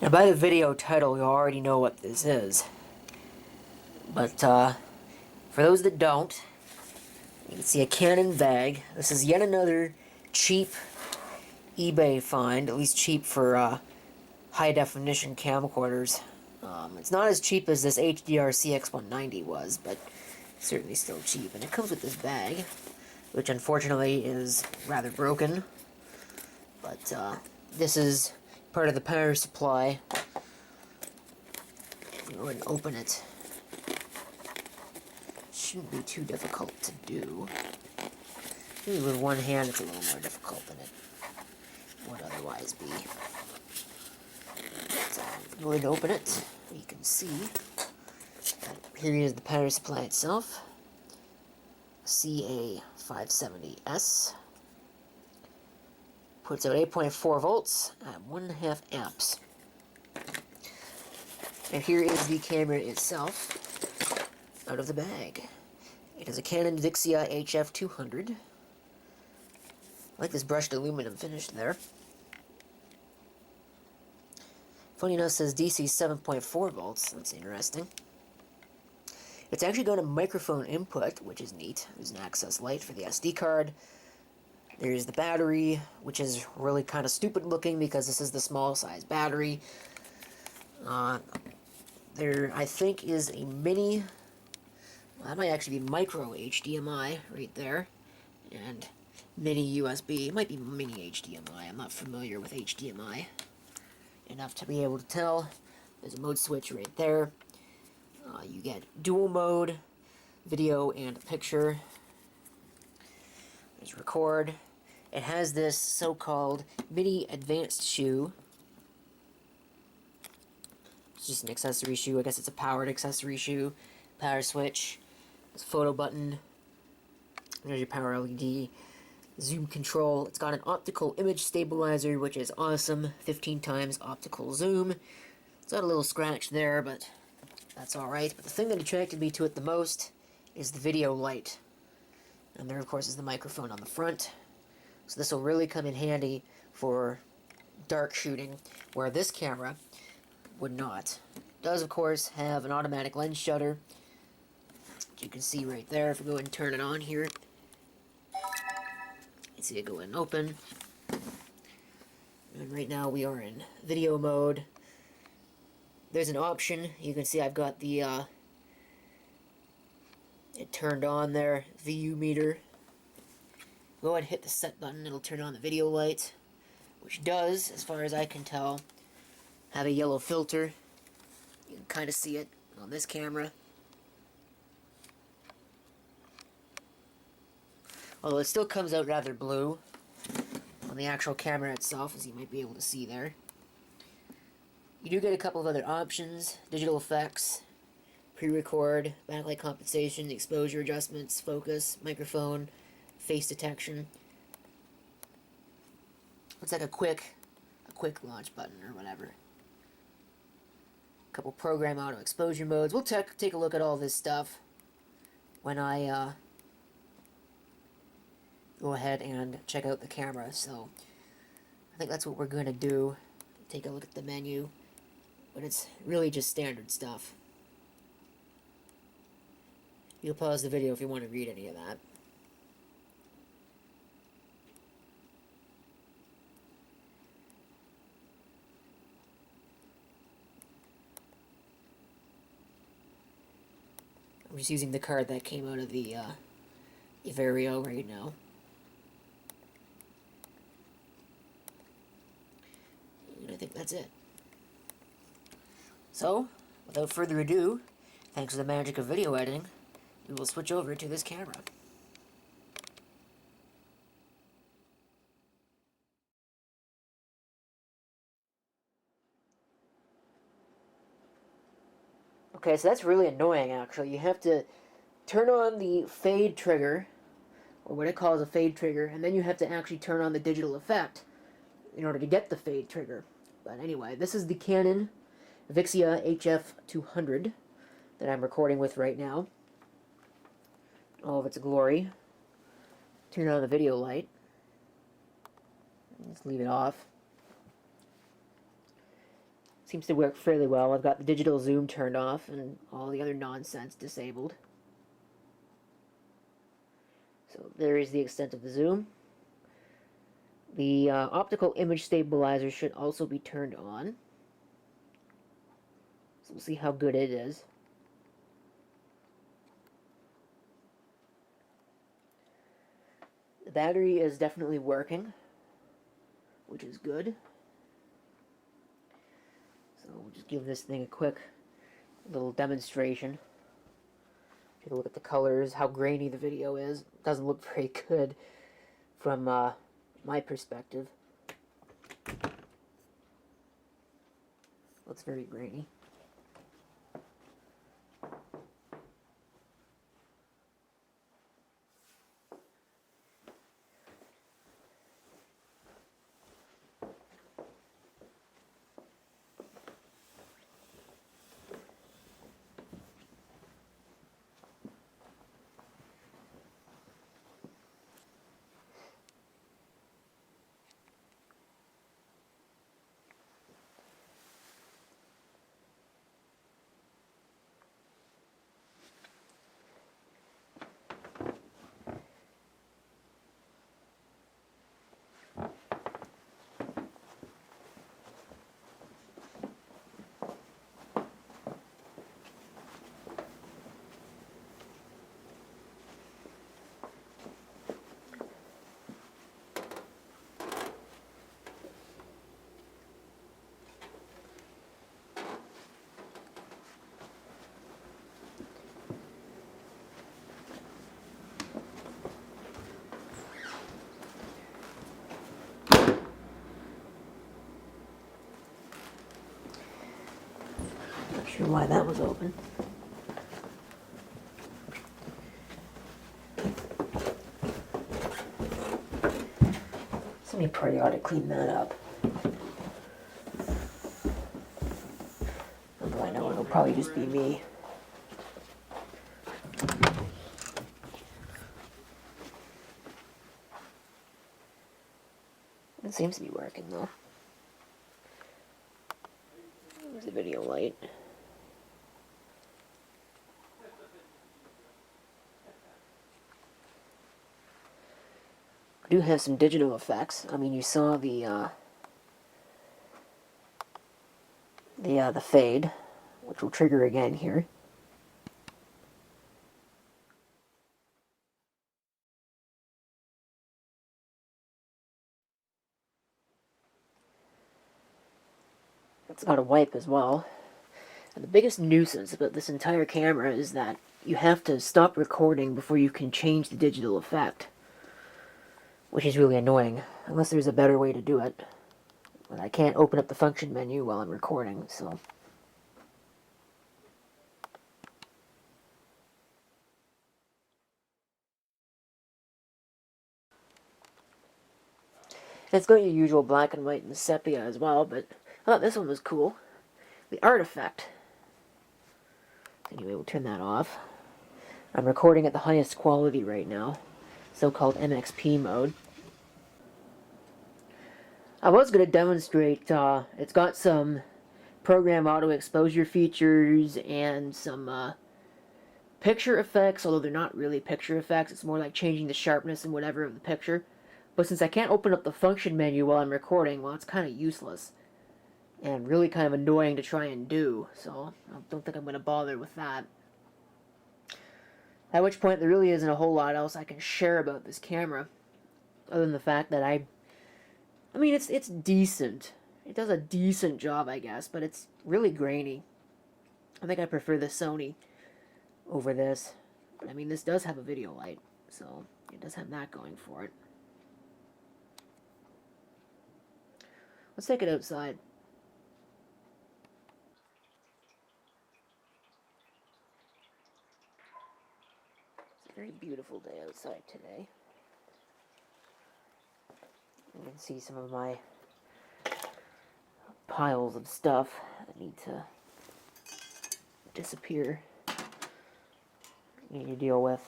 Now, by the video title, you already know what this is. But, for those that don't, you can see a Canon bag. This is yet another cheap eBay find, at least cheap for, high-definition camcorders. It's not as cheap as this HDR CX190 was, but certainly still cheap. And it comes with this bag, which unfortunately is rather broken. But, this is part of the power supply. Go ahead and open it. Shouldn't be too difficult to do. Maybe with one hand it's a little more difficult than it would otherwise be. So, go ahead and open it. You can see here is the power supply itself. CA570S. Puts out 8.4 volts at 1.5 amps. And here is the camera itself out of the bag. It is a Canon Vixia HF200. I like this brushed aluminum finish there. Funny enough, it says DC 7.4 volts. That's interesting. It's actually got a microphone input, which is neat. There's an access light for the SD card. There's the battery, which is really kind of stupid looking because this is the small size battery. There, I think, is a mini, well, that might actually be micro HDMI right there, and mini USB. It might be mini HDMI. I'm not familiar with HDMI enough to be able to tell. There's a mode switch right there. You get dual mode, video and picture. There's record. It has this so-called mini advanced shoe. It's just an accessory shoe. I guess it's a powered accessory shoe. Power switch. There's a photo button. There's your power LED. Zoom control. It's got an optical image stabilizer, which is awesome. 15 times optical zoom. It's got a little scratch there, but that's alright. But the thing that attracted me to it the most is the video light. And there, of course, is the microphone on the front. So this will really come in handy for dark shooting, where this camera would not. It does, of course, have an automatic lens shutter, which you can see right there. If we go ahead and turn it on here, you see it go ahead and open. And right now we are in video mode. There's an option. You can see I've got the it turned on there, VU meter. Go ahead and hit the set button. It'll turn on the video light, which does, as far as I can tell, have a yellow filter. You can kind of see it on this camera. Although it still comes out rather blue on the actual camera itself, as you might be able to see there. You do get a couple of other options: digital effects, pre-record, backlight compensation, exposure adjustments, focus, microphone, face detection. It's like a quick launch button or whatever. A couple program auto exposure modes. We'll take a look at all this stuff when I go ahead and check out the camera. So I think that's what we're going to do. Take a look at the menu, but it's really just standard stuff. You'll pause the video if you want to read any of that. I'm just using the card that came out of the Vario right now. And I think that's it. So, without further ado, thanks to the magic of video editing, we will switch over to this camera. Okay, so that's really annoying, actually. You have to turn on the fade trigger, or what it calls a fade trigger, and then you have to actually turn on the digital effect in order to get the fade trigger. But anyway, this is the Canon Vixia HF200 that I'm recording with right now. All of its glory. Turn on the video light. Just leave it off. Seems to work fairly well. I've got the digital zoom turned off and all the other nonsense disabled. So there is the extent of the zoom. The optical image stabilizer should also be turned on. So we'll see how good it is. The battery is definitely working, which is good. So we'll just give this thing a quick little demonstration. Take a look at the colors, how grainy the video is. It doesn't look very good from my perspective. Looks very grainy. Not sure why that was open. Somebody probably ought to clean that up. Although I know it'll probably just be me. It seems to be working though. There's the video light. I do have some digital effects. I mean, you saw the fade, which will trigger again here. It's got a wipe as well. And the biggest nuisance about this entire camera is that you have to stop recording before you can change the digital effect, which is really annoying, unless there's a better way to do it. But I can't open up the function menu while I'm recording, so. It's got your usual black and white and sepia as well, but I thought this one was cool. The artifact. Anyway, we'll turn that off. I'm recording at the highest quality right now, so-called MXP mode. I was going to demonstrate, it's got some program auto exposure features and some picture effects, although they're not really picture effects. It's more like changing the sharpness and whatever of the picture. But since I can't open up the function menu while I'm recording, well, it's kind of useless. And really kind of annoying to try and do, so I don't think I'm going to bother with that. At which point, there really isn't a whole lot else I can share about this camera, other than the fact that I mean, it's decent. It does a decent job, I guess, but it's really grainy. I think I prefer the Sony over this. But I mean, this does have a video light, so it does have that going for it. Let's take it outside. It's a very beautiful day outside today. You can see some of my piles of stuff that need to disappear. Need to deal with.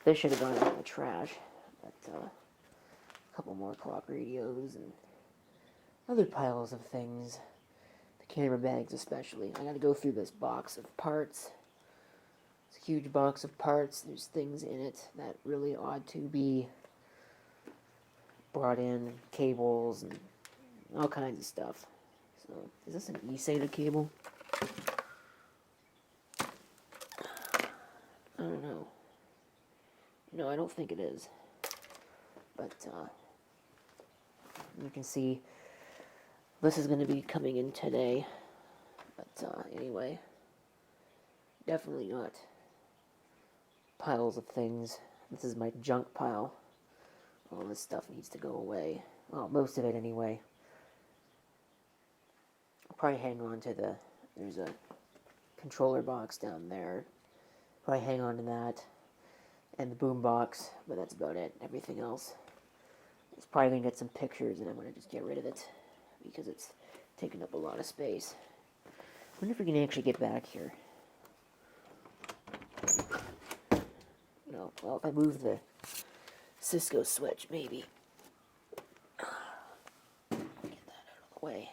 This should have gone in the trash, but a couple more clock radios and other piles of things. The camera bags especially. I gotta go through this box of parts. It's a huge box of parts. There's things in it that really ought to be brought in, cables and all kinds of stuff. So, is this an eSATA cable? I don't know. No, I don't think it is. But, you can see this is going to be coming in today. But, anyway, definitely not piles of things. This is my junk pile. All this stuff needs to go away. Well, most of it anyway. I'll probably hang on to there's a controller box down there. Probably hang on to that. And the boom box, but that's about it. Everything else is probably going to get some pictures, and I'm going to just get rid of it because it's taking up a lot of space. I wonder if we can actually get back here. No, well, if I move the Cisco switch, maybe. Get that out of the way.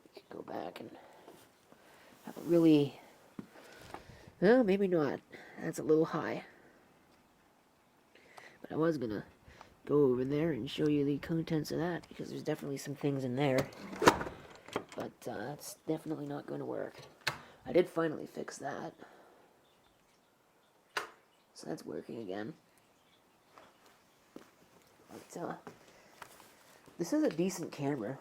We can go back and have a really... Well, maybe not. That's a little high. But I was going to go over there and show you the contents of that, because there's definitely some things in there. But that's definitely not going to work. I did finally fix that. So that's working again. But this is a decent camera.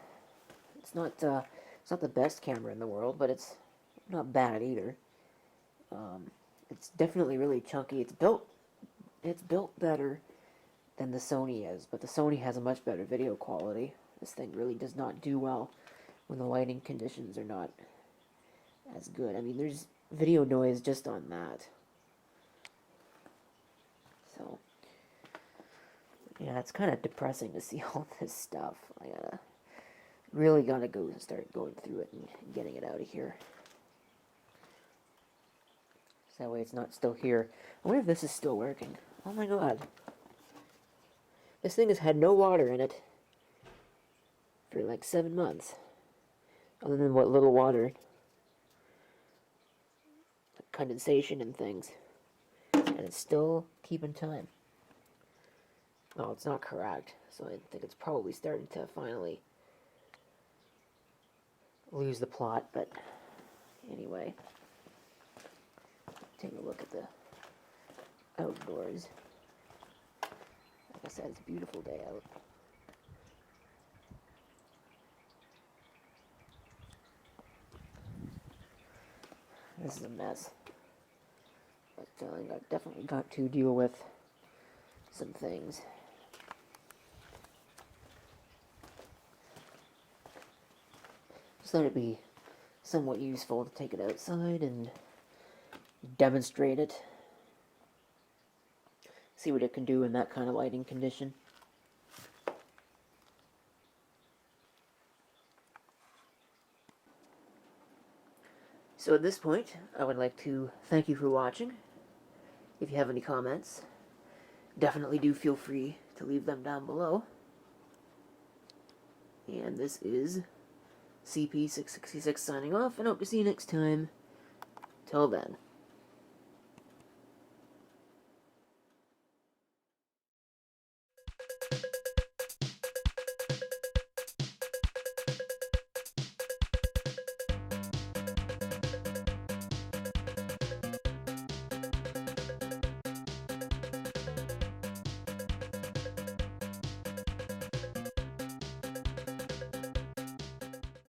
It's not the best camera in the world, but it's not bad either. It's definitely really chunky. It's built better than the Sony is, but the Sony has a much better video quality. This thing really does not do well when the lighting conditions are not as good. I mean, there's video noise just on that. So, yeah, it's kind of depressing to see all this stuff. I really gotta go and start going through it and getting it out of here. So that way it's not still here. I wonder if this is still working. Oh my god. This thing has had no water in it for like 7 months. Other than what little water. Like condensation and things. And it's still keeping time. Oh, it's not correct. So I think it's probably starting to finally lose the plot. But anyway. Take a look at the outdoors. Like I said, it's a beautiful day out. This is a mess. But I definitely got to deal with some things. Just thought it'd be somewhat useful to take it outside and demonstrate it. See what it can do in that kind of lighting condition. So at this point, I would like to thank you for watching. If you have any comments, definitely do feel free to leave them down below. And this is CP666 signing off, and hope to see you next time. Till then.